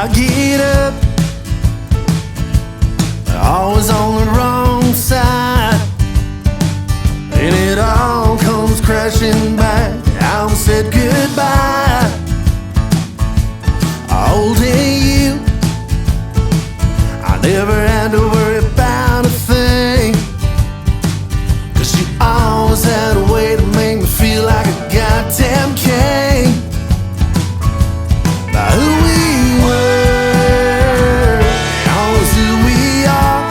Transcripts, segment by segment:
I get up, always on the wrong side, and it all comes crashing back. I almost said goodbye. Holding you, I never had to worry about a thing, 'cause you always had a way to make me feel like a goddamn king. Now who we were, always who we are,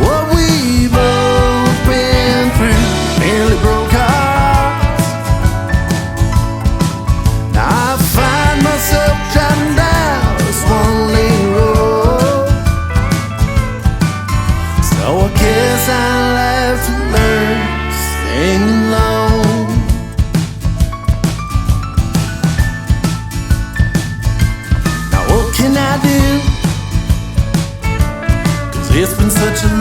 what we both been through, nearly broke hearts. Now I find myself driving down this one-lane road, so I guess I'll have to learn to sing alone. Now what can I do? 'Cause it's been such a